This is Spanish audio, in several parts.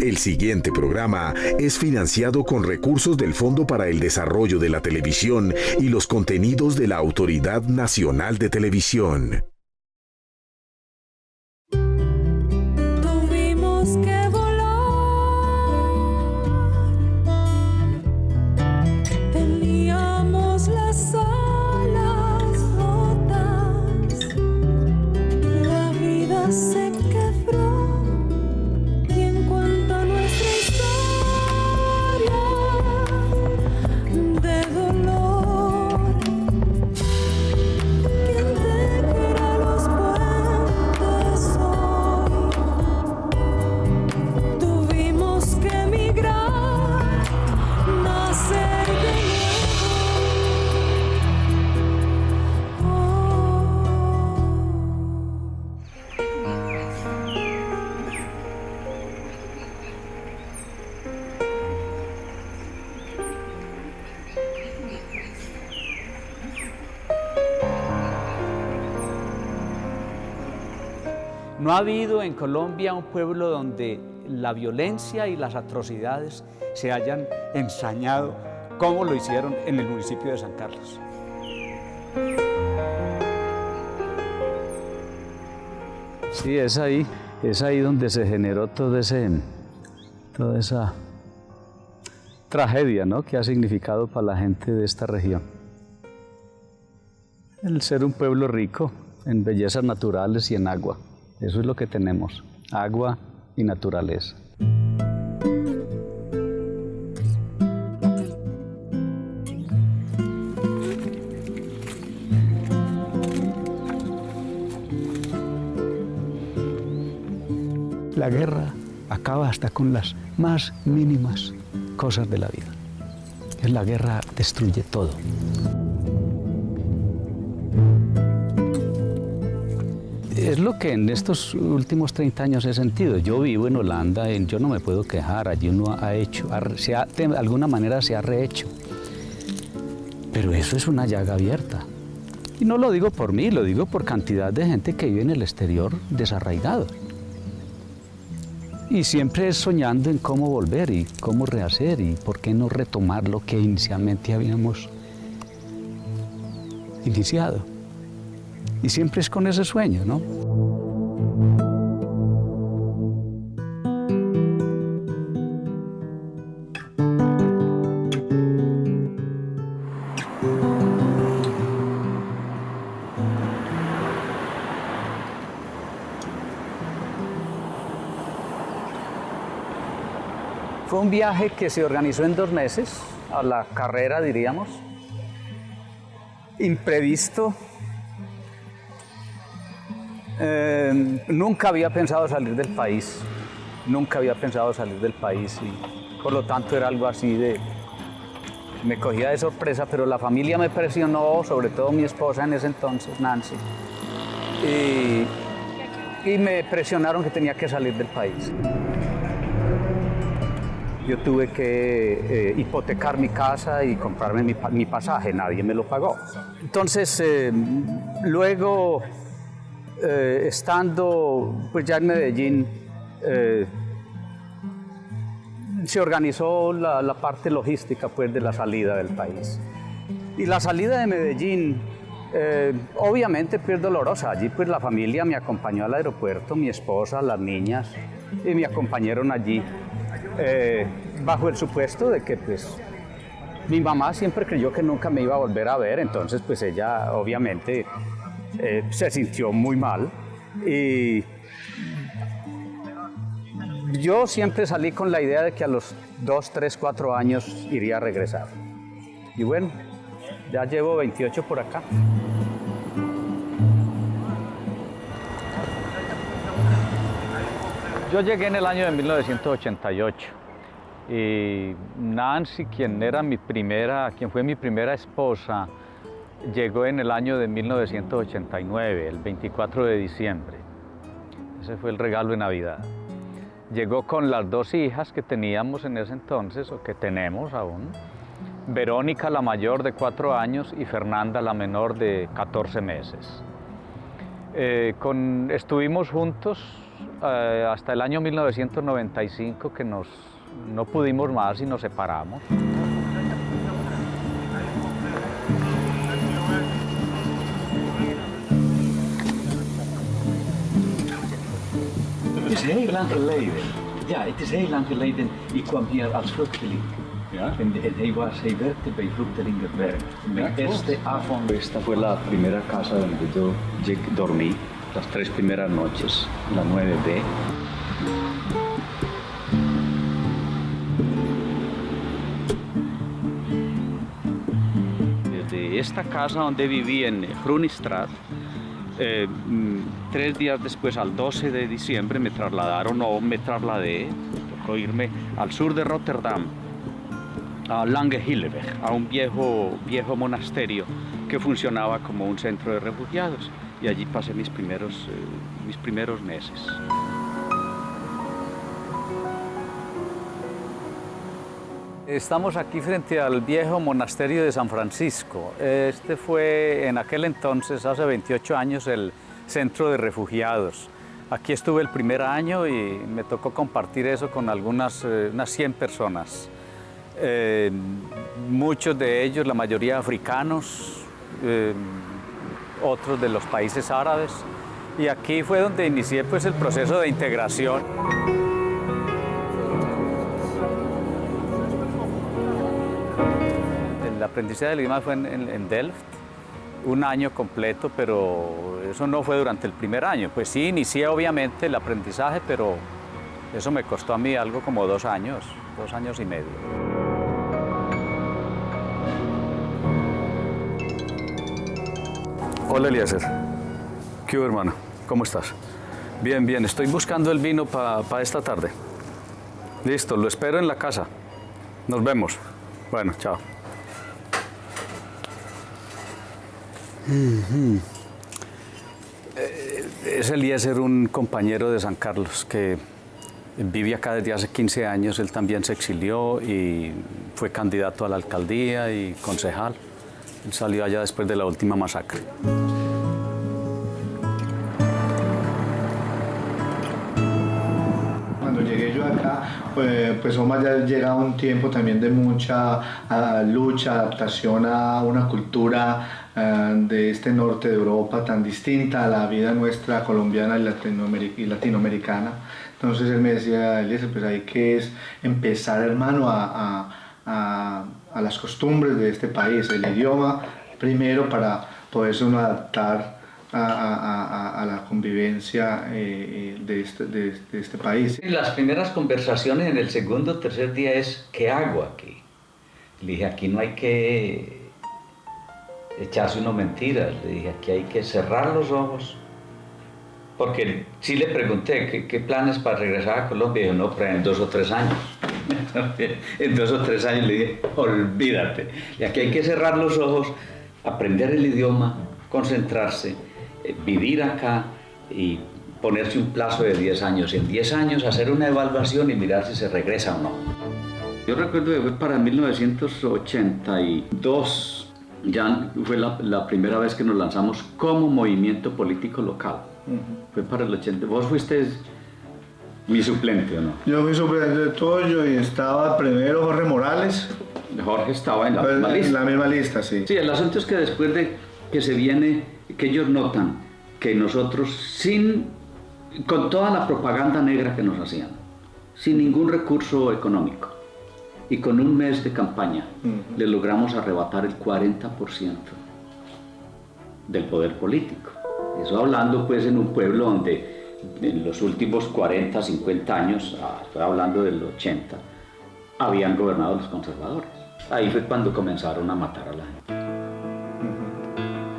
El siguiente programa es financiado con recursos del Fondo para el Desarrollo de la Televisión y los contenidos de la Autoridad Nacional de Televisión. Tuvimos que volar, teníamos las alas rotas, la vida se quebró. ¿Quién cuenta nuestra historia de dolor? ¿Quién decoró los puentes hoy? Tuvimos que emigrar, nacer de No ha habido en Colombia un pueblo donde la violencia y las atrocidades se hayan ensañado como lo hicieron en el municipio de San Carlos. Sí, es ahí donde se generó toda esa tragedia, ¿no?, que ha significado para la gente de esta región. El ser un pueblo rico en bellezas naturales y en agua. Eso es lo que tenemos, agua y naturaleza. La guerra acaba hasta con las más mínimas cosas de la vida. La guerra destruye todo. Es lo que en estos últimos 30 años he sentido. Yo vivo en Holanda, yo no me puedo quejar, allí uno ha hecho, de alguna manera se ha rehecho. Pero eso es una llaga abierta. Y no lo digo por mí, lo digo por cantidad de gente que vive en el exterior desarraigado. Y siempre es soñando en cómo volver y cómo rehacer y por qué no retomar lo que inicialmente habíamos iniciado. Y siempre es con ese sueño, ¿no? Fue un viaje que se organizó en 2 meses, a la carrera, diríamos, imprevisto. Nunca había pensado salir del país, y por lo tanto era algo así me cogía de sorpresa, pero la familia me presionó, sobre todo mi esposa en ese entonces, Nancy, y me presionaron que tenía que salir del país. Yo tuve que hipotecar mi casa y comprarme mi pasaje, nadie me lo pagó. Entonces, luego, estando pues ya en Medellín, se organizó la parte logística pues, de la salida del país. Y la salida de Medellín, obviamente pues dolorosa. Allí pues la familia me acompañó al aeropuerto, mi esposa, las niñas, y me acompañaron allí. Bajo el supuesto de que pues mi mamá siempre creyó que nunca me iba a volver a ver, entonces pues ella obviamente se sintió muy mal y yo siempre salí con la idea de que a los 2, 3, 4 años iría a regresar. Y bueno, ya llevo 28 por acá. Yo llegué en el año de 1988 y Nancy, quien fue mi primera esposa, llegó en el año de 1989, el 24 de diciembre. Ese fue el regalo de Navidad. Llegó con las 2 hijas que teníamos en ese entonces, o que tenemos aún, Verónica, la mayor, de 4 años, y Fernanda, la menor, de 14 meses. Estuvimos juntos hasta el año 1995 que no pudimos más y nos separamos. Het is heel lang geleden. Ja, het is heel lang geleden. Ik kwam hier als vluchteling. Ja. En hij werkte bij Vluchtelingenwerk. Mijn eerste avond. Esta fue la primera casa donde yo dormí las 3 primeras noches, la 9B. Desde esta casa donde viví en Groenestraat, 3 días después, al 12 de diciembre, me trasladé, tocó irme al sur de Rotterdam, a Lange-Hilleweg, a un viejo monasterio que funcionaba como un centro de refugiados, y allí pasé mis primeros meses. Estamos aquí frente al viejo monasterio de San Francisco. Este fue en aquel entonces, hace 28 años, el centro de refugiados. Aquí estuve el primer año y me tocó compartir eso con unas 100 personas. Muchos de ellos, la mayoría africanos, otros de los países árabes. Y aquí fue donde inicié pues, el proceso de integración. El aprendizaje del idioma fue en Delft, un año completo, pero eso no fue durante el primer año. Pues sí, inicié obviamente el aprendizaje, pero eso me costó a mí algo como 2 años y medio. Hola Eliezer, ¿qué hubo, hermano? ¿Cómo estás? Bien, bien, estoy buscando el vino para esta tarde. Listo, lo espero en la casa. Nos vemos. Bueno, chao. Es Eliezer, un compañero de San Carlos que vive acá desde hace 15 años. Él también se exilió y fue candidato a la alcaldía y concejal. Él salió allá después de la última masacre. Cuando llegué yo acá, pues Oma ya llegaba un tiempo también de mucha lucha, adaptación a una cultura de este norte de Europa tan distinta a la vida nuestra colombiana y latinoamericana. Entonces él me decía, Eliezer, pues hay que empezar, hermano, a las costumbres de este país, el idioma primero para poderse uno adaptar a la convivencia de este país. Las primeras conversaciones en el segundo o tercer día es ¿qué hago aquí? Le dije, aquí no hay que echarse unas mentiras, le dije, aquí hay que cerrar los ojos. Porque sí le pregunté, ¿qué planes para regresar a Colombia? Y dijo, no, pero en 2 o 3 años. En 2 o 3 años le dije, olvídate. Y aquí hay que cerrar los ojos, aprender el idioma, concentrarse, vivir acá y ponerse un plazo de 10 años. En 10 años hacer una evaluación y mirar si se regresa o no. Yo recuerdo que fue para 1982, ya fue la primera vez que nos lanzamos como movimiento político local. Fue para el 80. ¿Vos fuiste mi suplente o no? Yo fui suplente tuyo y estaba primero Jorge Morales. Jorge estaba en la misma lista. En la misma lista, sí. Sí, el asunto es que después de que se viene, que ellos notan que nosotros, con toda la propaganda negra que nos hacían, sin ningún recurso económico y con un mes de campaña, le logramos arrebatar el 40% del poder político. Eso hablando pues en un pueblo donde en los últimos 40, 50 años, estoy hablando del 80, habían gobernado los conservadores. Ahí fue cuando comenzaron a matar a la gente.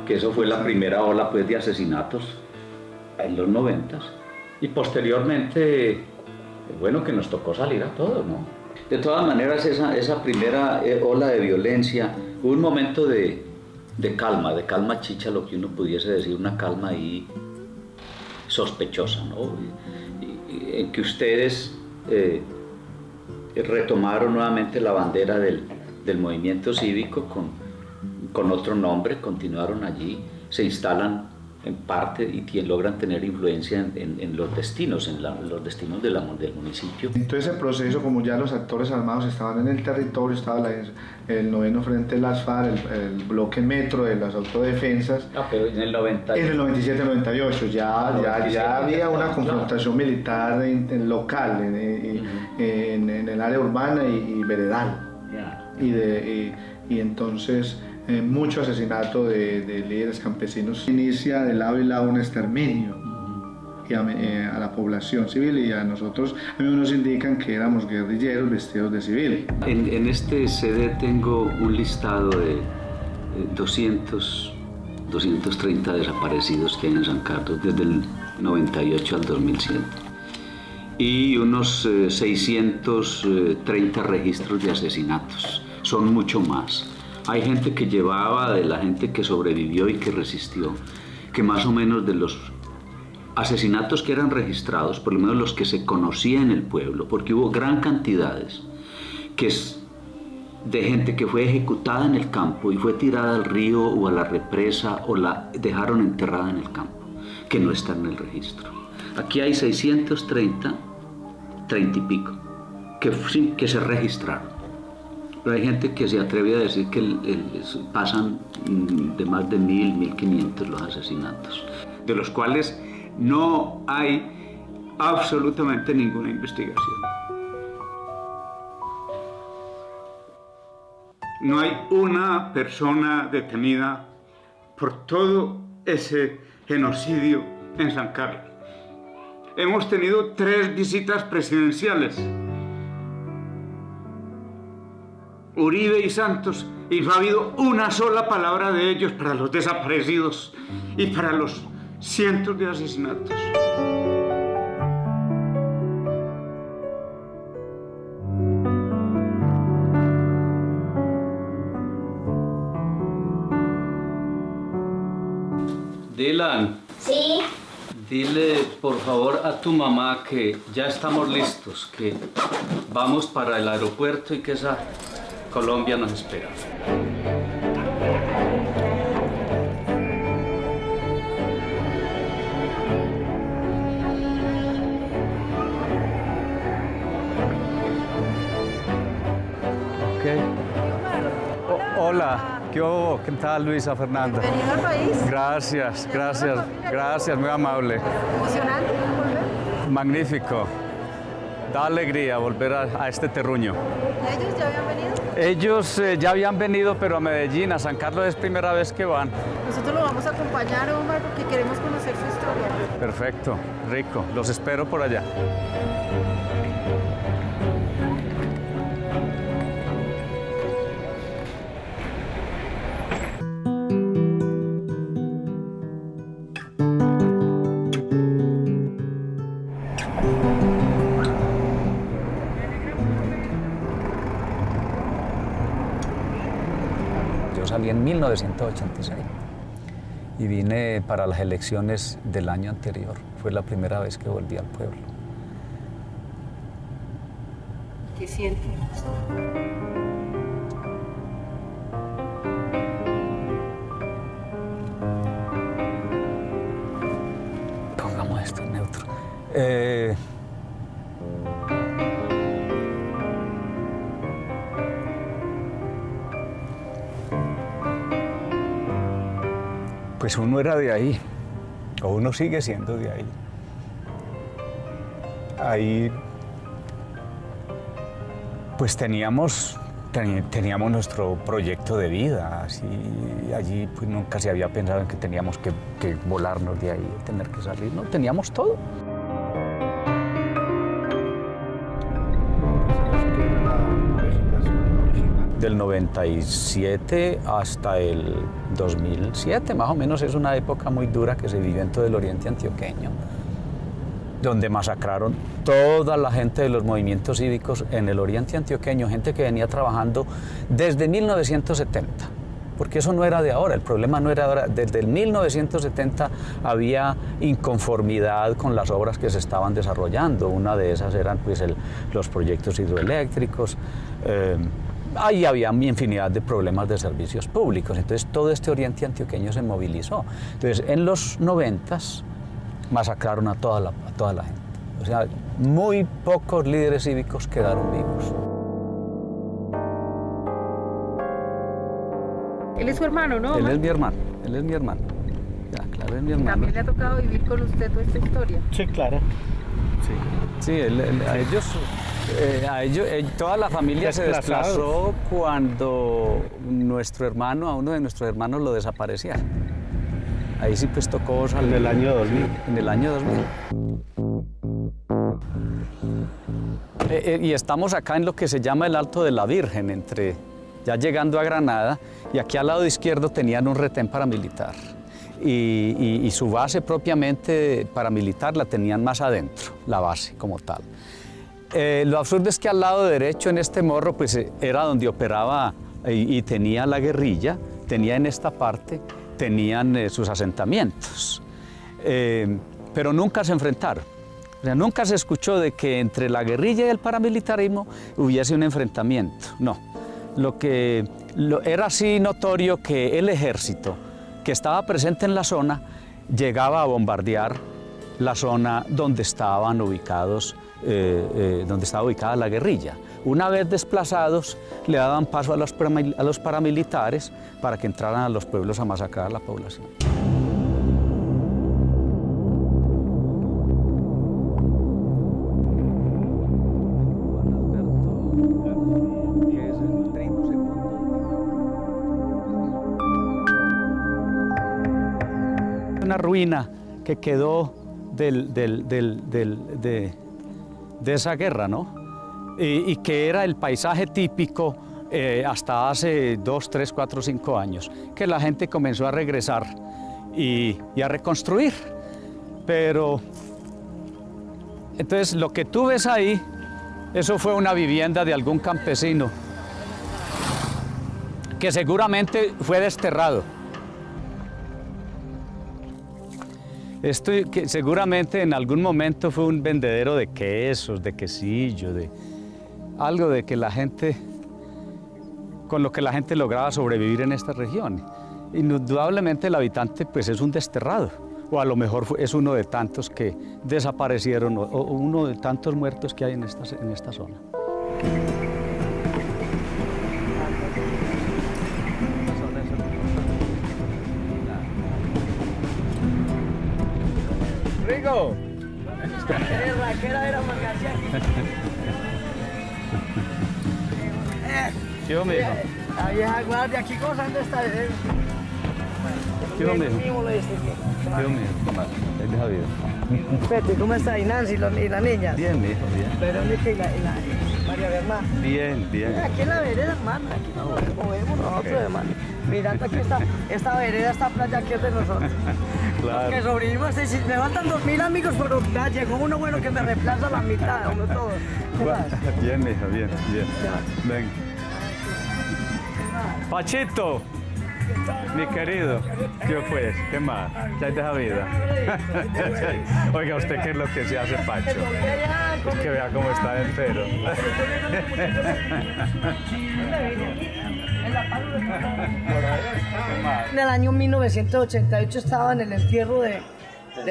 Que eso fue la primera ola pues, de asesinatos en los 90. Y posteriormente, bueno, que nos tocó salir a todos, ¿no? De todas maneras, esa primera ola de violencia, hubo un momento de calma chicha, lo que uno pudiese decir, una calma ahí sospechosa, ¿no? En que ustedes retomaron nuevamente la bandera del movimiento cívico con otro nombre, continuaron allí, se instalan en parte y logran tener influencia en los destinos, los destinos del municipio. Entonces el proceso, como ya los actores armados estaban en el territorio, estaba el 9º Frente de las FARC, el bloque metro de las autodefensas. Pero en el 90... En el 97-98 ya había una confrontación militar local en el área urbana y veredal. Y entonces mucho asesinato de líderes campesinos. Inicia de lado y lado un exterminio y a la población civil, y a nosotros nos indican que éramos guerrilleros vestidos de civil. En este CD tengo un listado de 230 desaparecidos que hay en San Carlos desde el 98 al 2007 y unos 630 registros de asesinatos. Son mucho más. Hay gente que llevaba, de la gente que sobrevivió y que resistió, que más o menos de los asesinatos que eran registrados, por lo menos los que se conocían en el pueblo, porque hubo gran cantidades de gente que fue ejecutada en el campo y fue tirada al río o a la represa o la dejaron enterrada en el campo, que no están en el registro. Aquí hay 630, 30 y pico, que se registraron. Pero hay gente que se atreve a decir que pasan de más de 1.000, 1.500 los asesinatos, de los cuales no hay absolutamente ninguna investigación. No hay una persona detenida por todo ese genocidio en San Carlos. Hemos tenido 3 visitas presidenciales. Uribe y Santos, y no ha habido una sola palabra de ellos para los desaparecidos y para los cientos de asesinatos. Dylan. Sí. Dile por favor a tu mamá que ya estamos listos, que vamos para el aeropuerto y que esa Colombia nos espera. Hola, ¿qué hubo? ¿Qué tal, Luisa Fernanda? Bienvenido al país. Gracias, muy amable. ¿Emocionante volver? Magnífico. Da alegría volver a este terruño. ¿Y ellos ya habían venido? Ellos ya habían venido, pero a Medellín, a San Carlos es primera vez que van. Nosotros lo vamos a acompañar, Omar, porque queremos conocer su historia. Perfecto, rico. Los espero por allá. Salí en 1986 y vine para las elecciones del año anterior. Fue la primera vez que volví al pueblo. ¿Qué sientes? Pongamos esto neutro. Pues uno era de ahí, o uno sigue siendo de ahí. Ahí, pues teníamos nuestro proyecto de vida, así, allí pues nunca se había pensado en que teníamos que volarnos de ahí, tener que salir, no, teníamos todo. Del 97 hasta el 2007, más o menos, es una época muy dura que se vivió en todo el oriente antioqueño, donde masacraron toda la gente de los movimientos cívicos en el oriente antioqueño, gente que venía trabajando desde 1970, porque eso no era de ahora, el problema no era de ahora. Desde el 1970 había inconformidad con las obras que se estaban desarrollando. Una de esas eran pues, los proyectos hidroeléctricos. ahí había infinidad de problemas de servicios públicos. Entonces todo este oriente antioqueño se movilizó. Entonces en los 90s masacraron a toda la gente. O sea, muy pocos líderes cívicos quedaron vivos. Él es su hermano, ¿no? Él es mi hermano, Ya, claro, es mi hermano. También le ha tocado vivir con usted toda esta historia. Sí, claro. Sí, a ellos, toda la familia se desplazó cuando a uno de nuestros hermanos lo desaparecieron. Ahí sí pues tocó salir. En el año 2000. En el año 2000. Y estamos acá en lo que se llama el Alto de la Virgen, ya llegando a Granada, y aquí al lado izquierdo tenían un retén paramilitar. Y su base propiamente paramilitar la tenían más adentro, la base como tal. Lo absurdo es que al lado derecho en este morro pues era donde operaba y tenía la guerrilla, tenía en esta parte, tenían sus asentamientos, pero nunca se enfrentaron. O sea, nunca se escuchó de que entre la guerrilla y el paramilitarismo hubiese un enfrentamiento, no. Era así notorio que el ejército que estaba presente en la zona llegaba a bombardear la zona donde estaban ubicados, donde estaba ubicada la guerrilla. Una vez desplazados, le daban paso a los paramilitares para que entraran a los pueblos a masacrar a la población. Una ruina que quedó de esa guerra, ¿no? Y que era el paisaje típico hasta hace 2, 3, 4, 5 años, que la gente comenzó a regresar y a reconstruir. Pero, entonces, lo que tú ves ahí, eso fue una vivienda de algún campesino que seguramente fue desterrado. Esto que seguramente en algún momento fue un vendedero de quesos, de quesillo, de algo de que la gente, con lo que la gente lograba sobrevivir en esta región. Indudablemente el habitante pues es un desterrado, o a lo mejor es uno de tantos que desaparecieron, o uno de tantos muertos que hay en esta zona. ¡Rico! Eres raquera de la Margarita. ¿Qué hombre, hijo? La vieja guardia aquí gozando esta vez. ¿Qué hombre, hijo? ¿Qué hombre, hijo? Él deja vida. Pepe, ¿cómo está? ¿Y Nancy y la niña? Bien, mi hijo, bien. Verónica y la María Bernal. Bien, bien. Aquí en la vereda, hermano. Aquí nos movemos nosotros, hermano. Mirando aquí esta vereda, esta playa aquí es de nosotros. Claro. Que sobrevivimos, si me faltan 2000 amigos, pero ya llegó uno bueno que me reemplaza la mitad, uno todo. ¿Qué más? Bien, mi hijo, bien, bien. ¿Qué más? Ven. Pachito, mi querido, ¿qué pues? ¿Qué más? ¿Qué hay de esa vida? Oiga, ¿usted qué es lo que se hace, Pacho? Es que vea cómo está entero. En el año 1988 estaba en el entierro de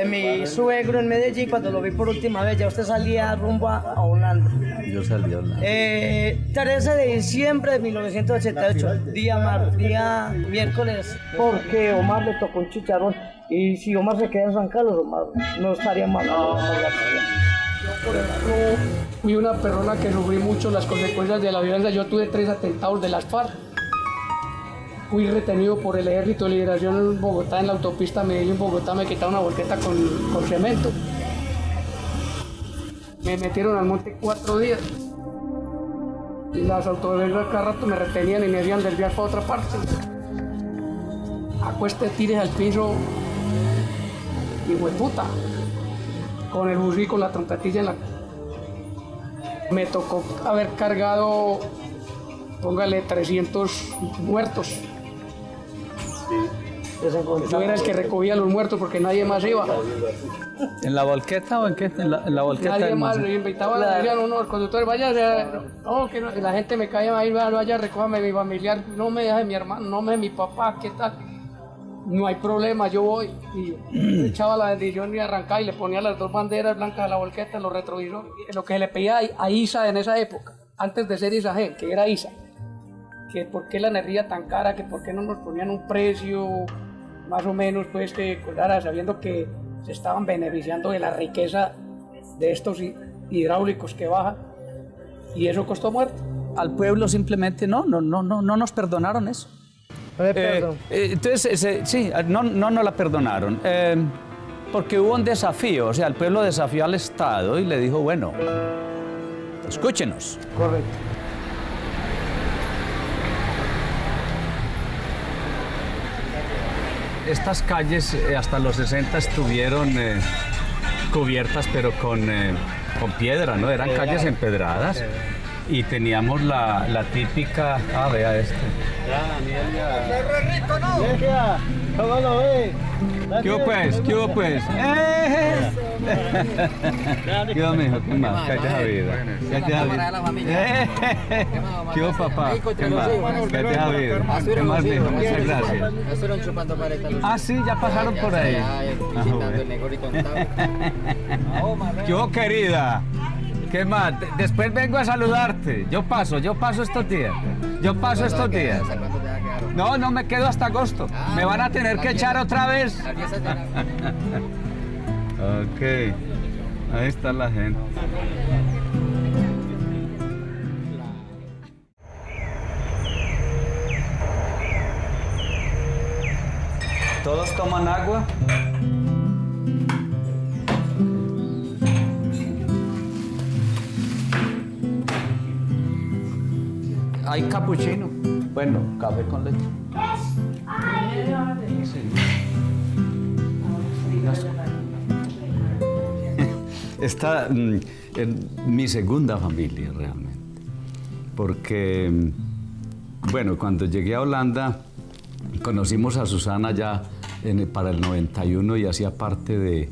mi suegro en Medellín cuando lo vi por última vez. Ya usted salía rumbo a Holanda. Yo salí a Holanda. 13 de diciembre de 1988, día miércoles, porque Omar le tocó un chicharrón. Y si Omar se queda en San Carlos, Omar no estaría mal. Por ejemplo, fui una persona que sufrí mucho las consecuencias de la violencia. Yo tuve 3 atentados de las FARC. Fui retenido por el Ejército de Liberación en Bogotá, en la autopista Medellín-Bogotá. Me quitaron una volqueta con cemento. Me metieron al monte 4 días. Y las autoridades cada rato me retenían y me hacían desviar para otra parte. Acueste, tires al piso y hueputa. Con el fusil, con la trompetilla en la... Me tocó haber cargado, póngale 300 muertos. Yo era el que recogía los muertos porque nadie más iba. ¿En la volqueta o en qué? En la volqueta. Nadie más, le invitaban, le decían uno, el conductor, vaya, no, que no, la gente me caía ahí, vaya, recójame mi familiar, no me deje mi hermano, no me deje mi papá, ¿qué tal? No hay problema, yo voy. Y echaba la bendición y arrancaba y le ponía las dos banderas blancas a la volqueta, los retrovisores. Lo que se le pedía a ISA en esa época, antes de ser ISAG, que era ISA, que por qué la energía tan cara, que por qué no nos ponían un precio más o menos, pues, que cobrara, sabiendo que se estaban beneficiando de la riqueza de estos hidráulicos que bajan, y eso costó muerte. Al pueblo simplemente no nos perdonaron eso. Entonces, sí, no la perdonaron, porque hubo un desafío, o sea, el pueblo desafió al Estado y le dijo, bueno, escúchenos. Correcto. Estas calles hasta los 60 estuvieron cubiertas, pero con piedra, ¿no? Eran calles empedradas. Y teníamos la típica... Ah, vea este. ¡Cerro es rico, no! ¿Cómo lo ve? ¿Qué hubo pues? ¿Qué hubo pues? ¿Qué hubo, mijo? ¿Qué más? Cállate la vida. Cállate la vida. ¿Qué hubo, papá? ¿Qué más? Cállate la vida. ¿Qué más, mijo? Muchas gracias. Ah, sí, ya pasaron por ahí. ¿Qué hubo, querida? ¿Qué más? Después vengo a saludarte. Yo paso estos días. No me quedo hasta agosto. Me van a tener que echar otra vez. Ok. Ahí está la gente. ¿Todos toman agua? Hay capuchino. Bueno, café con leche. Sí. Esta es mi segunda familia realmente. Porque, bueno, cuando llegué a Holanda, conocimos a Susana ya para el 91 y hacía parte de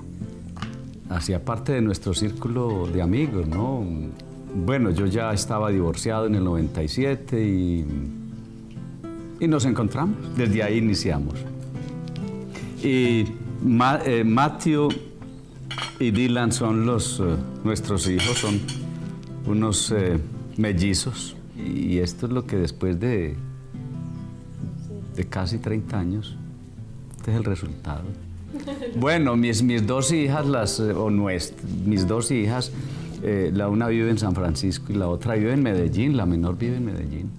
nuestro círculo de amigos, ¿no? Bueno, yo ya estaba divorciado en el 97 y nos encontramos. Desde ahí iniciamos. Y Matthew y Dylan son nuestros hijos, son unos mellizos. Y esto es lo que después de casi 30 años, este es el resultado. Bueno, mis dos hijas, mis dos hijas, la una vive en San Francisco y la otra vive en Medellín, la menor vive en Medellín.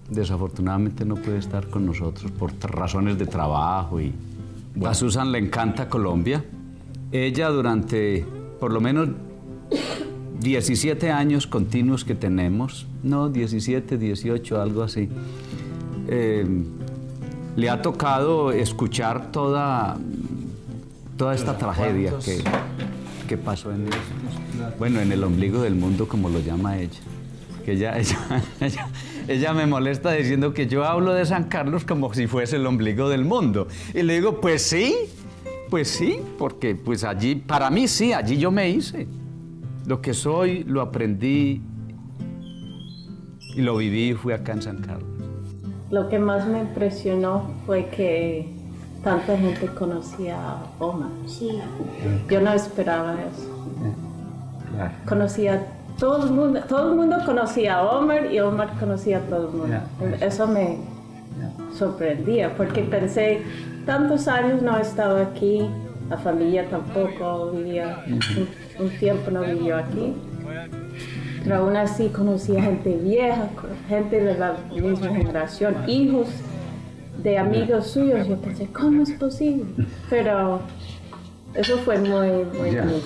Desafortunadamente no puede estar con nosotros por razones de trabajo y a Susan le encanta Colombia. Ella durante por lo menos 17 años continuos que tenemos, no, 17, 18, algo así, le ha tocado escuchar toda esta tragedia que pasó en el ombligo del mundo, como lo llama ella. Que ella me molesta diciendo que yo hablo de San Carlos como si fuese el ombligo del mundo. Y le digo, pues sí, porque pues allí, para mí sí, allí yo me hice. Lo que soy, lo aprendí y lo viví, fui acá en San Carlos. Lo que más me impresionó fue que tanta gente conocía a Omar. Sí. Yo no esperaba eso. Claro. Conocía todo el mundo conocía a Omar y Omar conocía a todo el mundo. Eso me sorprendía porque pensé, tantos años no he estado aquí, la familia tampoco vivía, un tiempo no vivió aquí, pero aún así conocía gente vieja, gente de la misma generación, hijos de amigos suyos. Yo pensé, ¿cómo es posible? Pero eso fue muy bonito.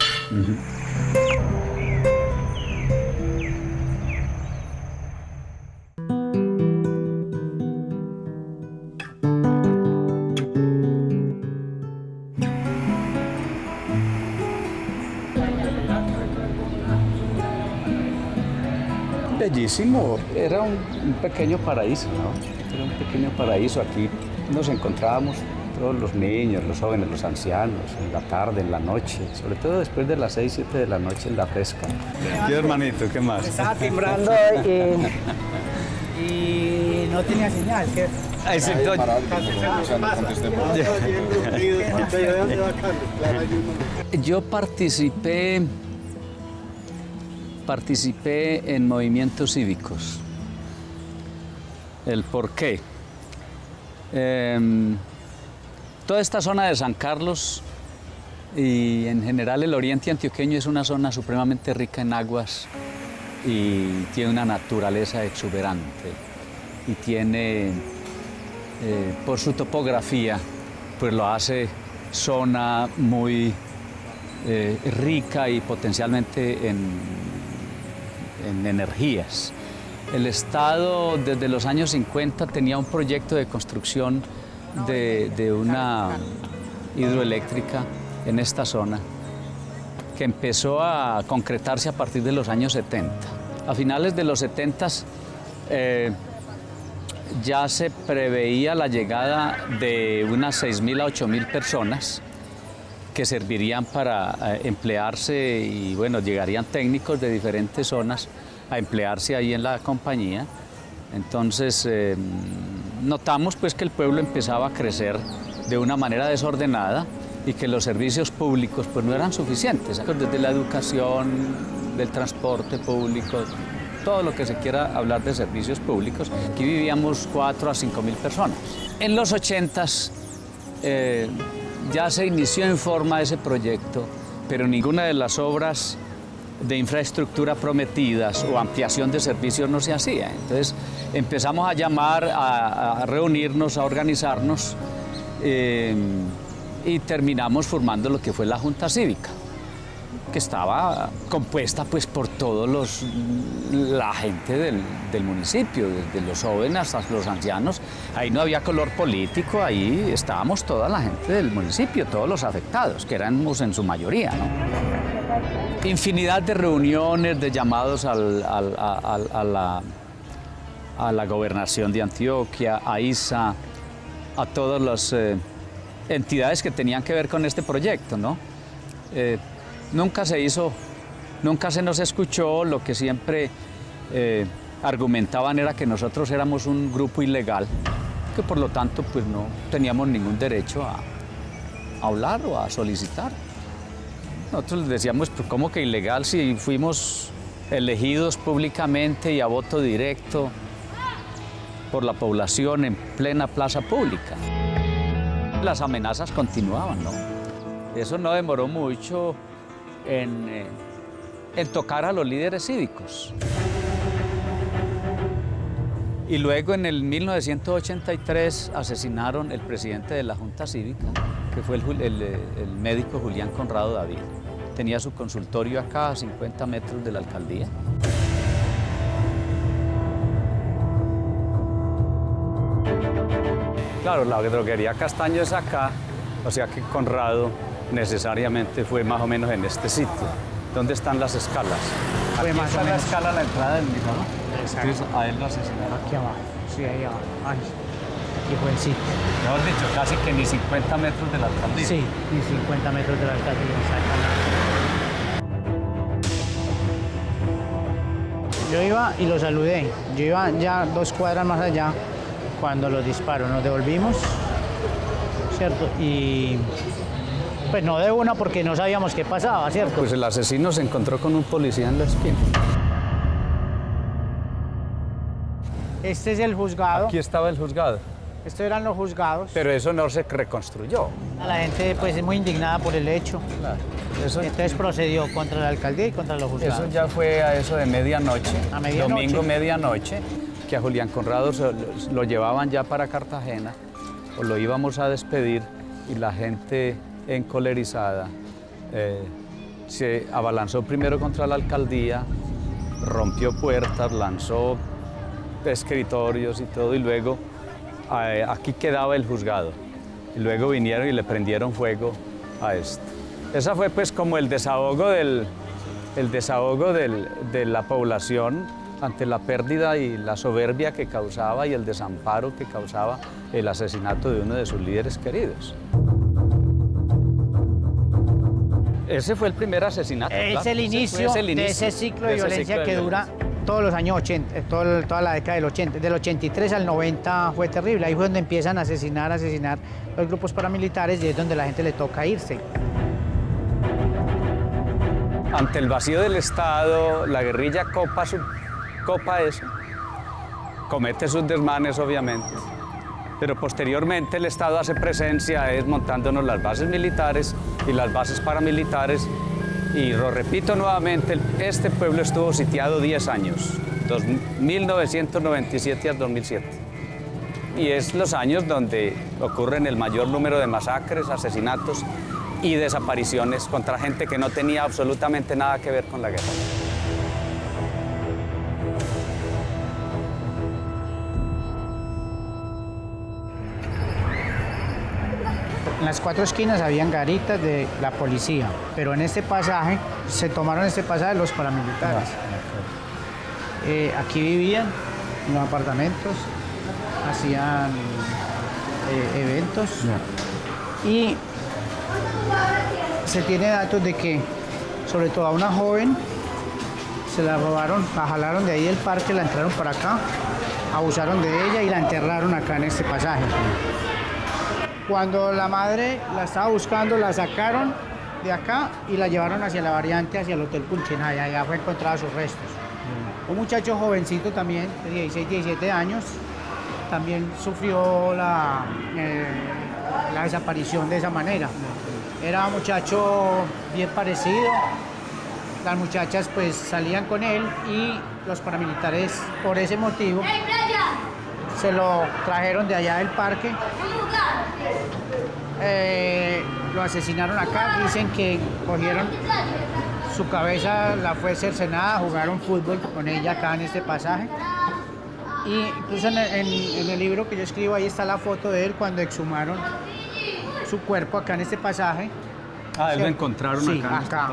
Bellísimo, era un pequeño paraíso, ¿no? Era un pequeño paraíso, aquí nos encontrábamos todos los niños, los jóvenes, los ancianos, en la tarde, en la noche, sobre todo después de las 6, 7 de la noche en la fresca. ¿Qué hermanito? ¿Qué más? Estaba timbrando y no tenía señal. Yo participé en movimientos cívicos. ¿El por qué? Toda esta zona de San Carlos y en general el oriente antioqueño es una zona supremamente rica en aguas y tiene una naturaleza exuberante y tiene, por su topografía, pues lo hace zona muy rica y potencialmente en energías. El Estado desde los años 50 tenía un proyecto de construcción de una hidroeléctrica en esta zona que empezó a concretarse a partir de los años 70. A finales de los 70 ya se preveía la llegada de unas 6.000 a 8.000 personas que servirían para emplearse y bueno, llegarían técnicos de diferentes zonas a emplearse ahí en la compañía. Entonces notamos pues que el pueblo empezaba a crecer de una manera desordenada y que los servicios públicos pues no eran suficientes, desde la educación, del transporte público, todo lo que se quiera hablar de servicios públicos. Aquí vivíamos 4 a 5.000 personas. En los 80s ya se inició en forma ese proyecto, pero ninguna de las obras de infraestructura prometidas o ampliación de servicios no se hacía. Entonces empezamos a llamar, a reunirnos, a organizarnos y terminamos formando lo que fue la Junta Cívica, que estaba compuesta pues por todos la gente del municipio, desde los jóvenes hasta los ancianos. Ahí no había color político, ahí estábamos toda la gente del municipio, todos los afectados, que éramos en su mayoría, ¿no? Infinidad de reuniones, de llamados a la gobernación de Antioquia, a ISA, a todas las entidades que tenían que ver con este proyecto, ¿no? Nunca se hizo, nunca se nos escuchó. Lo que siempre argumentaban era que nosotros éramos un grupo ilegal, que por lo tanto pues no teníamos ningún derecho a hablar o a solicitar. Nosotros les decíamos, pues, ¿cómo que ilegal si fuimos elegidos públicamente y a voto directo por la población en plena plaza pública? Las amenazas continuaban, ¿no? Eso no demoró mucho en tocar a los líderes cívicos. Y luego en el 1983 asesinaron el presidente de la Junta Cívica, que fue el médico Julián Conrado David. Tenía su consultorio acá a 50 metros de la alcaldía. Claro, la droguería Castaño es acá, o sea que Conrado necesariamente fue más o menos en este sitio. ¿Dónde están las escalas? Aquí está la escala a la entrada del mismo, ¿no? Exacto. Entonces, a él lo asesinaron. Aquí abajo, sí, ahí abajo. Ay, aquí fue el sitio. Mejor dicho, casi que ni 50 metros de la alcaldía. Sí, ni 50 metros de la alcaldía, exactamente. Yo iba y lo saludé. Yo iba ya 2 cuadras más allá cuando los disparos. Nos devolvimos, ¿cierto? Y pues no de una porque no sabíamos qué pasaba, ¿cierto? Pues el asesino se encontró con un policía en la esquina. Este es el juzgado. Aquí estaba el juzgado. Estos eran los juzgados. Pero eso no se reconstruyó. La gente pues es muy indignada por el hecho. Claro. Eso, entonces procedió contra la alcaldía y contra los juzgados. Eso ya fue a eso de medianoche, a medianoche. Domingo medianoche, que a Julián Conrado lo llevaban ya para Cartagena, o lo íbamos a despedir, y la gente encolerizada se abalanzó primero contra la alcaldía, rompió puertas, lanzó escritorios y todo, y luego aquí quedaba el juzgado. Y luego vinieron y le prendieron fuego a esto. Esa fue pues como el desahogo de la población ante la pérdida y la soberbia que causaba y el desamparo que causaba el asesinato de uno de sus líderes queridos. Ese fue el primer asesinato. Es el inicio de ese ciclo de violencia que dura todos los años 80, toda la década del 80. Del 83 al 90 fue terrible. Ahí fue donde empiezan a asesinar los grupos paramilitares y es donde la gente le toca irse. Ante el vacío del Estado, la guerrilla copa eso, comete sus desmanes obviamente, pero posteriormente el Estado hace presencia montándonos las bases militares y las bases paramilitares y lo repito nuevamente, este pueblo estuvo sitiado 10 años, 1997 al 2007 y es los años donde ocurren el mayor número de masacres, asesinatos y desapariciones contra gente que no tenía absolutamente nada que ver con la guerra. En las 4 esquinas habían garitas de la policía, pero en este pasaje, se tomaron este pasaje los paramilitares. Aquí vivían en los apartamentos, hacían eventos y se tiene datos de que, sobre todo a una joven, se la robaron, la jalaron de ahí del parque, la entraron para acá, abusaron de ella y la enterraron acá en este pasaje. Cuando la madre la estaba buscando, la sacaron de acá y la llevaron hacia la variante, hacia el Hotel Pulchená, y allá fue encontrada sus restos. Un muchacho jovencito también, de 16, 17 años, también sufrió la desaparición de esa manera. Era un muchacho bien parecido, las muchachas pues salían con él y los paramilitares por ese motivo se lo trajeron de allá del parque, lo asesinaron acá, dicen que cogieron su cabeza, la fue cercenada, jugaron fútbol con ella acá en este pasaje. Y incluso en el libro que yo escribo, ahí está la foto de él cuando exhumaron su cuerpo acá en este pasaje. Ah, él lo encontraron sí, acá.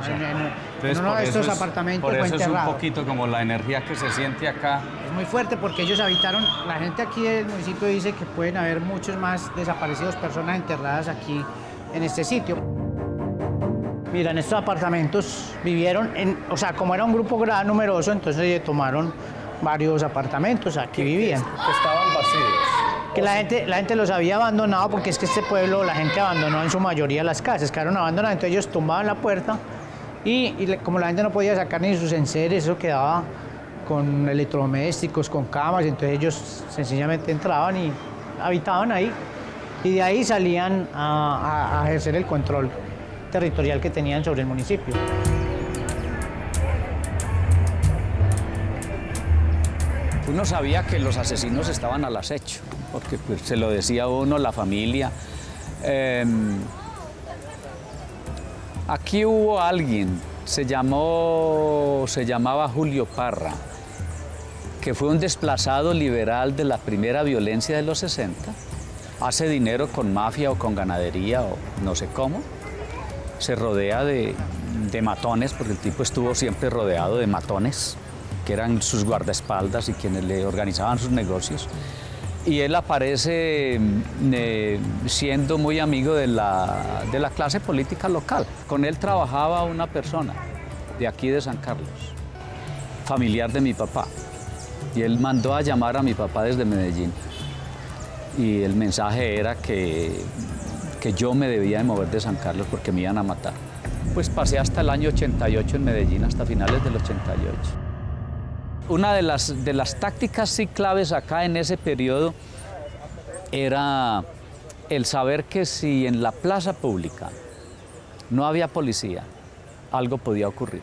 En uno de estos apartamentos. Por eso fue es un enterrado. poquito como la energía que se siente acá. Es muy fuerte porque ellos habitaron, la gente aquí del municipio dice que pueden haber muchos más desaparecidos, personas enterradas aquí en este sitio. Mira, en estos apartamentos vivieron, o sea, como era un grupo numeroso, entonces tomaron varios apartamentos, aquí vivían. Que estaban vacíos. Que la gente los había abandonado porque es que este pueblo, la gente abandonó en su mayoría las casas, quedaron abandonadas, entonces ellos tumbaban la puerta y como la gente no podía sacar ni sus enseres, eso quedaba con electrodomésticos, con camas, entonces ellos sencillamente entraban y habitaban ahí y de ahí salían a ejercer el control territorial que tenían sobre el municipio. Uno sabía que los asesinos estaban al acecho, porque pues, se lo decía uno, la familia. Aquí hubo alguien, se llamaba Julio Parra, que fue un desplazado liberal de la primera violencia de los 60. Hace dinero con mafia o con ganadería o no sé cómo. Se rodea de matones, porque el tipo estuvo siempre rodeado de matones, que eran sus guardaespaldas y quienes le organizaban sus negocios. Y él aparece siendo muy amigo de la clase política local. Con él trabajaba una persona de aquí de San Carlos, familiar de mi papá. Y él mandó a llamar a mi papá desde Medellín. Y el mensaje era que yo me debía de mover de San Carlos porque me iban a matar. Pues pasé hasta el año 88 en Medellín, hasta finales del 88. Una de las tácticas sí claves acá en ese periodo era el saber que si en la plaza pública no había policía, algo podía ocurrir.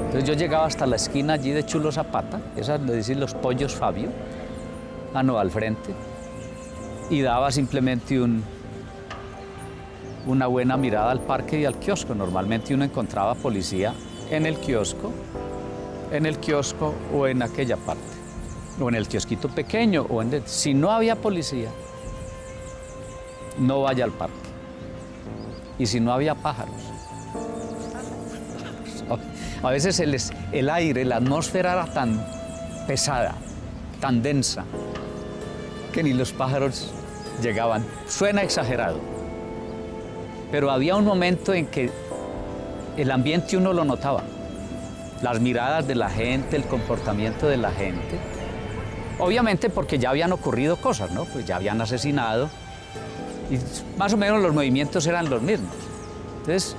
Entonces yo llegaba hasta la esquina allí de Chulo Zapata, esa de decir los pollos Fabio, al frente, y daba simplemente una buena mirada al parque y al kiosco. Normalmente uno encontraba policía en el kiosco o en aquella parte, o en el kiosquito pequeño, si no había policía, no vaya al parque. y si no había pájaros. A veces el aire, la atmósfera era tan pesada, tan densa, que ni los pájaros llegaban. Suena exagerado, pero había un momento en que el ambiente uno lo notaba. Las miradas de la gente, el comportamiento de la gente. Obviamente porque ya habían ocurrido cosas, ¿no? Pues ya habían asesinado y más o menos los movimientos eran los mismos. Entonces,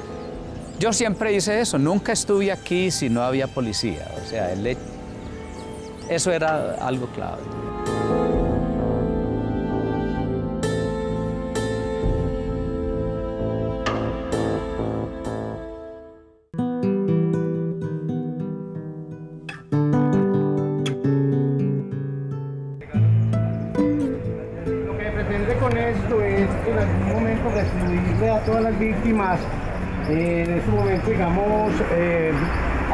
yo siempre hice eso, nunca estuve aquí si no había policía. O sea, eso era algo clave. Lo que se pretende con esto es en algún momento restituirle a todas las víctimas en este momento, digamos,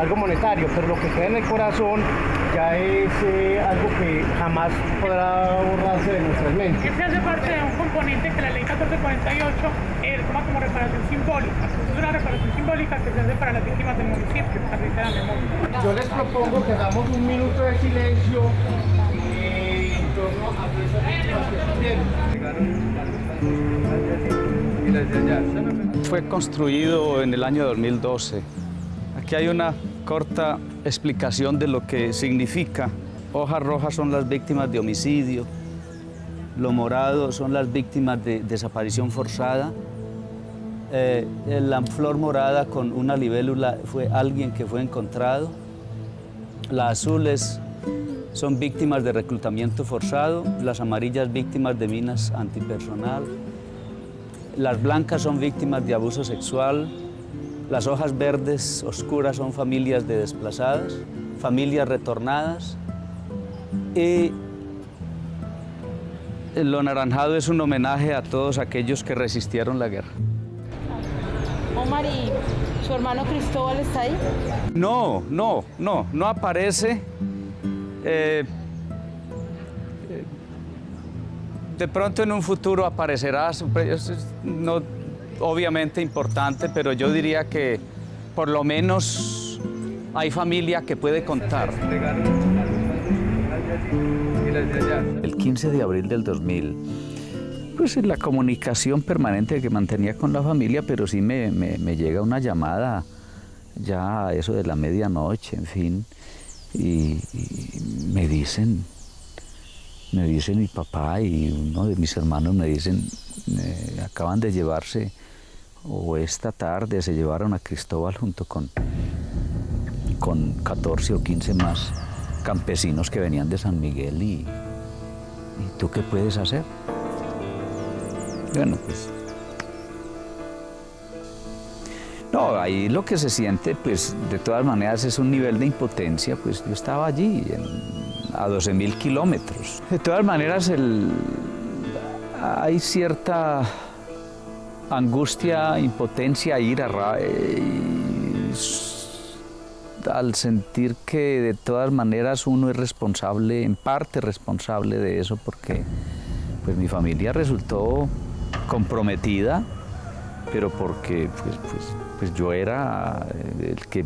algo monetario, pero lo que queda en el corazón ya es algo que jamás podrá borrarse de nuestras mentes. Este hace parte de un componente que la ley 1448 toma como reparación simbólica. Es una reparación simbólica que se hace para las víctimas del municipio, para la memoria. Yo les propongo que hagamos un minuto de silencio en torno a esas víctimas que sufrieron. Fue construido en el año 2012. Aquí hay una corta explicación de lo que significa. Hojas rojas son las víctimas de homicidio, lo morado son las víctimas de desaparición forzada, la flor morada con una libélula fue alguien que fue encontrado, las azules son víctimas de reclutamiento forzado, las amarillas víctimas de minas antipersonal, las blancas son víctimas de abuso sexual, las hojas verdes oscuras son familias de desplazadas, familias retornadas, y lo anaranjado es un homenaje a todos aquellos que resistieron la guerra. Omar, ¿y su hermano Cristóbal está ahí? No aparece. De pronto en un futuro aparecerá, no obviamente importante, pero yo diría que por lo menos hay familia que puede contar. El 15 de abril del 2000, pues en la comunicación permanente que mantenía con la familia, pero sí me llega una llamada ya a eso de la medianoche, en fin, y me dicen mi papá y uno de mis hermanos me dicen, acaban de llevarse, o esta tarde se llevaron a Cristóbal junto con 14 o 15 más campesinos que venían de San Miguel y ¿tú qué puedes hacer? Bueno, pues no, ahí lo que se siente, pues de todas maneras es un nivel de impotencia, pues yo estaba allí a 12.000 kilómetros. De todas maneras hay cierta angustia, impotencia, ira, al sentir que de todas maneras uno es responsable, en parte responsable de eso, porque pues mi familia resultó comprometida, pero porque pues yo era el que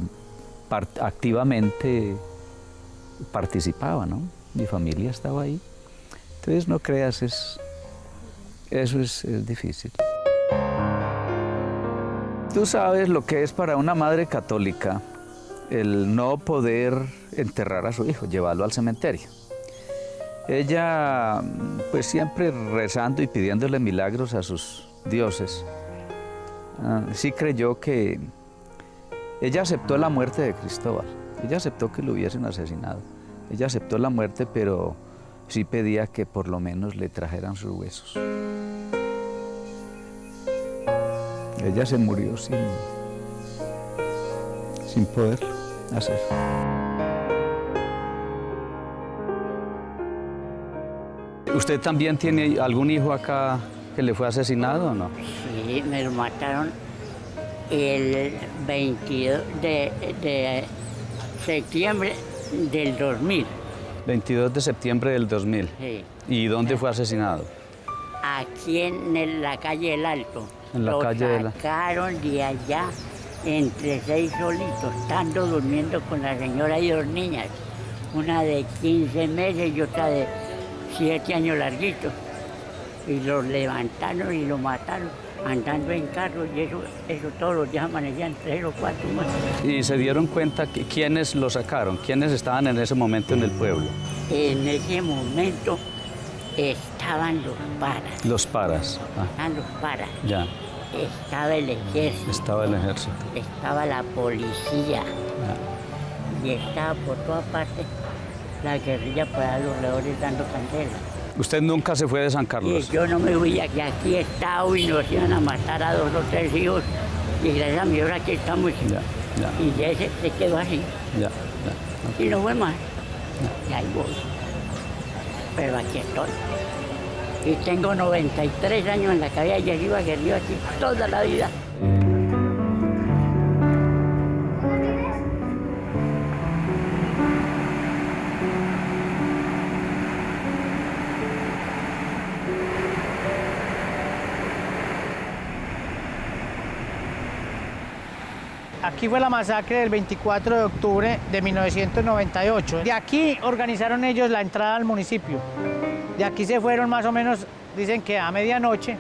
activamente participaba, ¿no? Mi familia estaba ahí. Entonces no creas, eso es difícil. Tú sabes lo que es para una madre católica el no poder enterrar a su hijo, llevarlo al cementerio. Ella, pues siempre rezando y pidiéndole milagros a sus dioses, sí creyó que ella aceptó la muerte de Cristóbal, ella aceptó que lo hubiesen asesinado, ella aceptó la muerte, pero sí pedía que por lo menos le trajeran sus huesos. Ella se murió sin poder hacer. ¿Usted también tiene algún hijo acá que le fue asesinado o no? Sí, me lo mataron el 22 de septiembre del 2000. 22 de septiembre del 2000. Sí. ¿Y dónde fue asesinado? Aquí en la calle El Alto. En la calle de la... sacaron de allá entre 6 solitos, estando durmiendo con la señora y 2 niñas, una de 15 meses y otra de 7 años larguitos. Y los levantaron y lo mataron andando en carro, y eso todos los días amanecían 3 o 4 más. ¿Y se dieron cuenta que quiénes lo sacaron? ¿Quiénes estaban en ese momento en el pueblo? En ese momento estaban los paras. Los paras. Estaban los paras. Ya. Estaba el ejército. Estaba el ejército. Estaba la policía. Y estaba por toda parte la guerrilla para los leones dando candela. ¿Usted nunca se fue de San Carlos? Y yo no me fui, aquí he estado y nos iban a matar a 2 o 3 hijos. Y gracias a mi hora aquí estamos. Y ya se quedó así. Y no fue más. Y ahí voy. Pero aquí estoy. Y tengo 93 años en la cabeza y arriba guerrillo aquí toda la vida. Aquí fue la masacre del 24 de octubre de 1998. De aquí organizaron ellos la entrada al municipio. De aquí se fueron más o menos, dicen que a medianoche,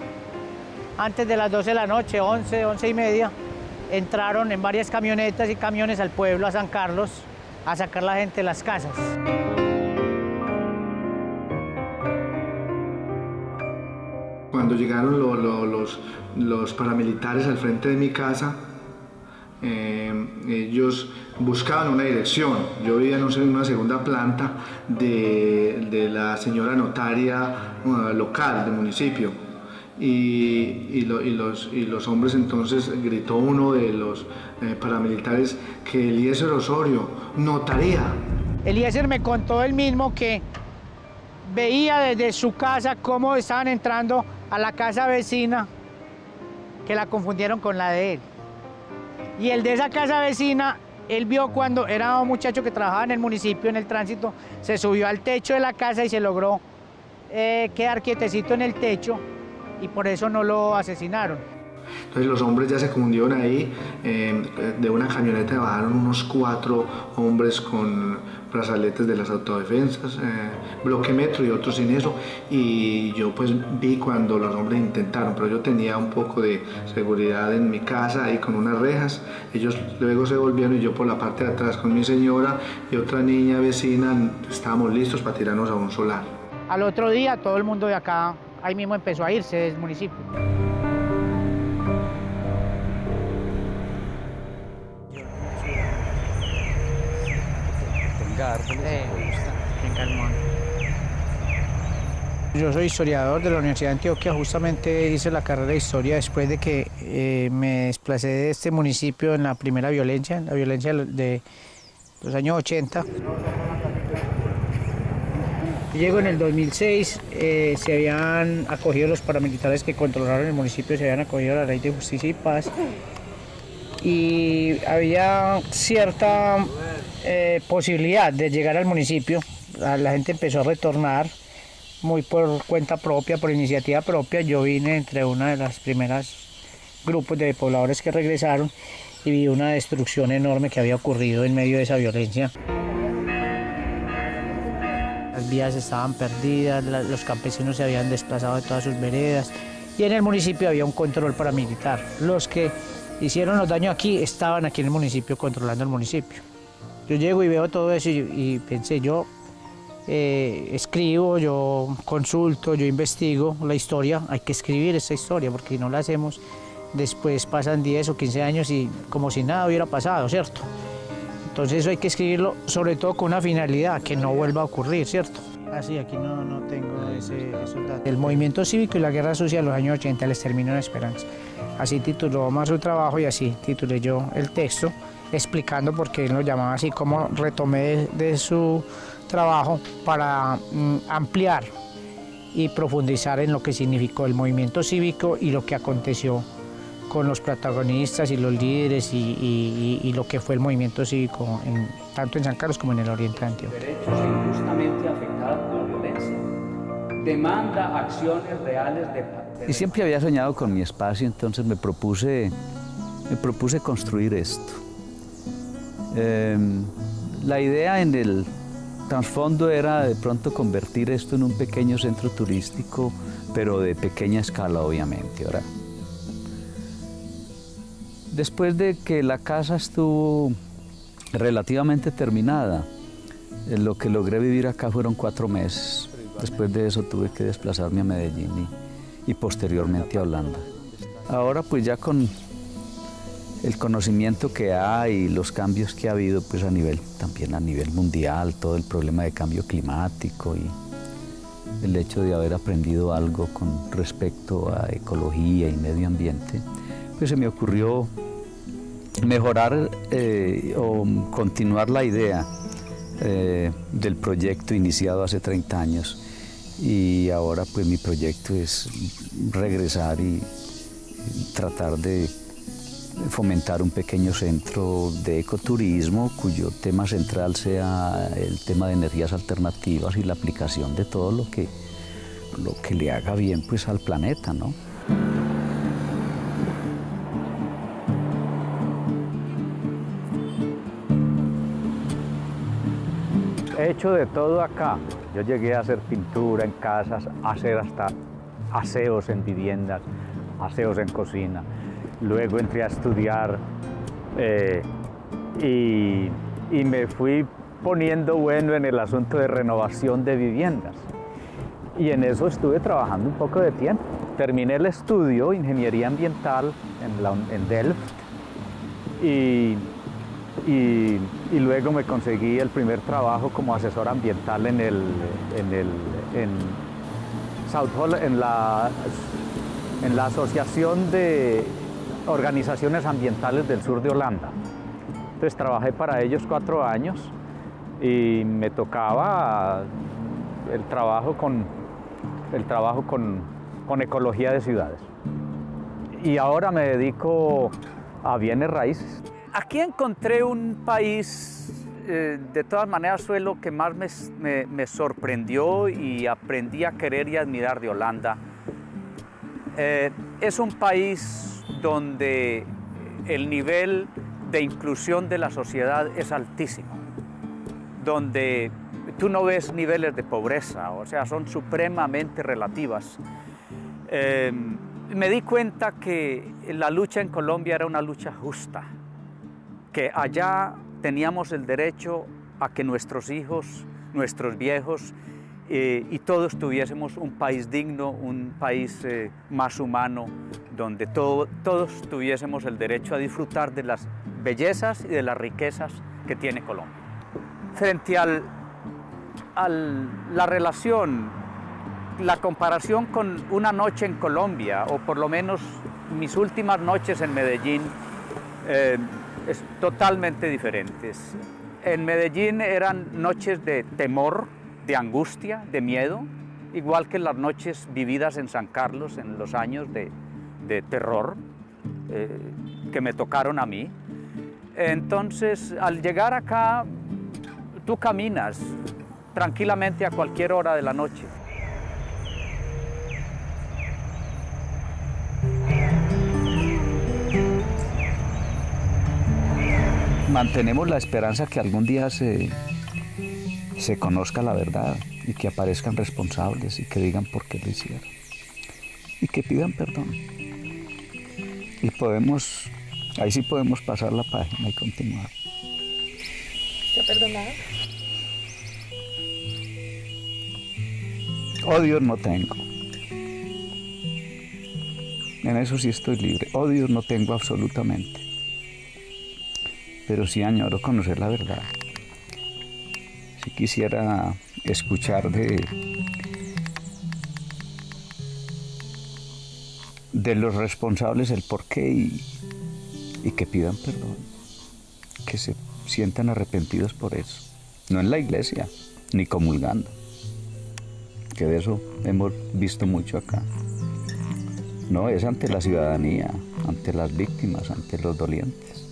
antes de las 12 de la noche, 11, 11 y media, entraron en varias camionetas y camiones al pueblo, a San Carlos, a sacar a la gente de las casas. Cuando llegaron los paramilitares al frente de mi casa, ellos buscaban una dirección. Yo vivía en una segunda planta de la señora notaria local del municipio y los hombres, entonces gritó uno de los paramilitares que Eliezer Osorio, notaría. Eliezer me contó él mismo que veía desde su casa cómo estaban entrando a la casa vecina, que la confundieron con la de él. Y el de esa casa vecina, él vio cuando era un muchacho que trabajaba en el municipio, en el tránsito, se subió al techo de la casa y se logró quedar quietecito en el techo y por eso no lo asesinaron. Entonces los hombres ya se confundieron ahí, de una camioneta bajaron unos 4 hombres con brazaletes de las autodefensas, bloquemetro y otros sin eso, y yo pues vi cuando los hombres intentaron, pero yo tenía un poco de seguridad en mi casa ahí con unas rejas. Ellos luego se volvieron y yo por la parte de atrás con mi señora y otra niña vecina estábamos listos para tirarnos a un solar. Al otro día todo el mundo de acá ahí mismo empezó a irse del municipio. Yo soy historiador de la Universidad de Antioquia, justamente hice la carrera de historia después de que me desplacé de este municipio en la primera violencia, la violencia de los años 80. Llego en el 2006, se habían acogido los paramilitares que controlaron el municipio, se habían acogido a la Ley de Justicia y Paz y había cierta posibilidad de llegar al municipio. La gente empezó a retornar muy por cuenta propia, por iniciativa propia. Yo vine entre una de las primeras grupos de pobladores que regresaron y vi una destrucción enorme que había ocurrido en medio de esa violencia. Las vías estaban perdidas, los campesinos se habían desplazado de todas sus veredas y en el municipio había un control paramilitar. Los que hicieron los daños aquí estaban aquí en el municipio controlando el municipio. Yo llego y veo todo eso y pensé, yo escribo, yo consulto, yo investigo la historia, hay que escribir esa historia porque si no la hacemos, después pasan 10 o 15 años y como si nada hubiera pasado, ¿cierto? Entonces eso hay que escribirlo, sobre todo con una finalidad, que no vuelva a ocurrir, ¿cierto? Así, aquí no tengo esos datos. El movimiento cívico y la guerra sucia de los años 80, el exterminio de la esperanza. Así tituló más su trabajo y así titulé yo el texto, explicando por qué él lo llamaba así, como retomé de su trabajo para ampliar y profundizar en lo que significó el movimiento cívico y lo que aconteció con los protagonistas y los líderes y lo que fue el movimiento cívico tanto en San Carlos como en el oriente de Antioquia. Derechos injustamente afectados por la violencia demanda acciones reales de Y siempre había soñado con mi espacio, entonces me propuse construir esto. La idea en el trasfondo era de pronto convertir esto en un pequeño centro turístico, pero de pequeña escala, obviamente. Ahora, después de que la casa estuvo relativamente terminada, lo que logré vivir acá fueron 4 meses. Después de eso tuve que desplazarme a Medellín y posteriormente a Holanda. Ahora pues ya con el conocimiento que hay y los cambios que ha habido pues también a nivel mundial, todo el problema de cambio climático y el hecho de haber aprendido algo con respecto a ecología y medio ambiente, pues se me ocurrió mejorar o continuar la idea del proyecto iniciado hace 30 años y ahora pues mi proyecto es regresar y tratar de fomentar un pequeño centro de ecoturismo cuyo tema central sea el tema de energías alternativas y la aplicación de todo lo que le haga bien pues al planeta, ¿no? He hecho de todo acá. Yo llegué a hacer pintura en casas, a hacer hasta aseos en viviendas, aseos en cocina. Luego entré a estudiar y me fui poniendo bueno en el asunto de renovación de viviendas. Y en eso estuve trabajando un poco de tiempo. Terminé el estudio, ingeniería ambiental en Delft y luego me conseguí el primer trabajo como asesor ambiental en la Asociación de Organizaciones Ambientales del Sur de Holanda. Entonces trabajé para ellos 4 años y me tocaba el trabajo con ecología de ciudades. Y ahora me dedico a bienes raíces. Aquí encontré un país, de todas maneras fue lo que más me sorprendió y aprendí a querer y admirar de Holanda. Es un país donde el nivel de inclusión de la sociedad es altísimo, donde tú no ves niveles de pobreza, o sea, son supremamente relativas. Me di cuenta que la lucha en Colombia era una lucha justa, que allá teníamos el derecho a que nuestros hijos, nuestros viejos y todos tuviésemos un país digno, un país más humano, donde todos tuviésemos el derecho a disfrutar de las bellezas y de las riquezas que tiene Colombia. Frente a la relación, la comparación con una noche en Colombia, o por lo menos mis últimas noches en Medellín, es totalmente diferentes. En Medellín eran noches de temor, de angustia, de miedo, igual que las noches vividas en San Carlos en los años de terror que me tocaron a mí. Entonces, al llegar acá, tú caminas tranquilamente a cualquier hora de la noche. Mantenemos la esperanza que algún día se conozca la verdad y que aparezcan responsables y que digan por qué lo hicieron y que pidan perdón. Y ahí sí podemos pasar la página y continuar. ¿Te ha perdonado? Odios no tengo. En eso sí estoy libre. Odios no tengo absolutamente. Pero sí añoro conocer la verdad. Sí quisiera escuchar de los responsables el porqué y que pidan perdón, que se sientan arrepentidos por eso. No en la iglesia, ni comulgando, que de eso hemos visto mucho acá. No, es ante la ciudadanía, ante las víctimas, ante los dolientes.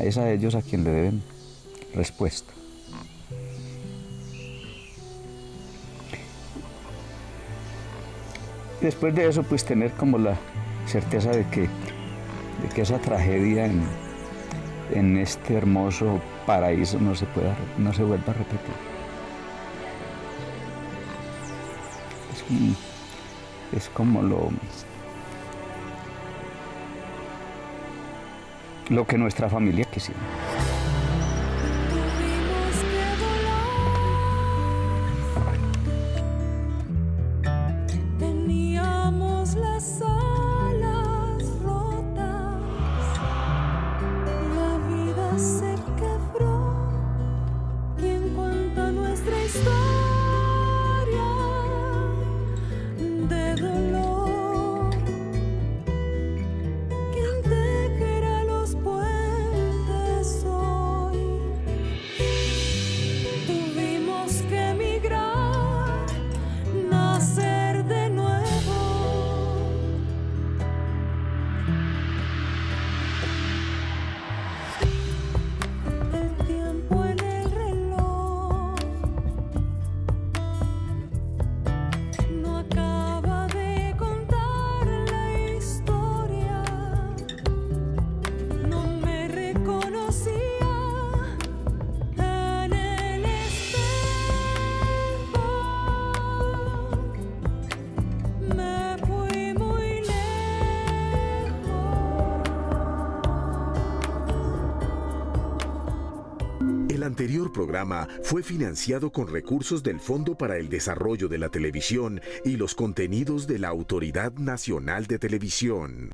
Es a ellos a quien le deben respuesta. después de eso, pues tener como la certeza de que esa tragedia en este hermoso paraíso no se vuelva a repetir. Es como lo que nuestra familia quisiera. Teníamos las alas rotas, la vida se quebró. ¿Quién cuenta nuestra historia de dolor? ¿Quién tejerá los puentes hoy? Tuvimos que emigrar, nacer de nuevo. El tiempo en el reloj no acaba de contar la historia. No me reconocía en el espejo. Me fui muy lejos. El anterior programa fue financiado con recursos del Fondo para el Desarrollo de la Televisión y los contenidos de la Autoridad Nacional de Televisión.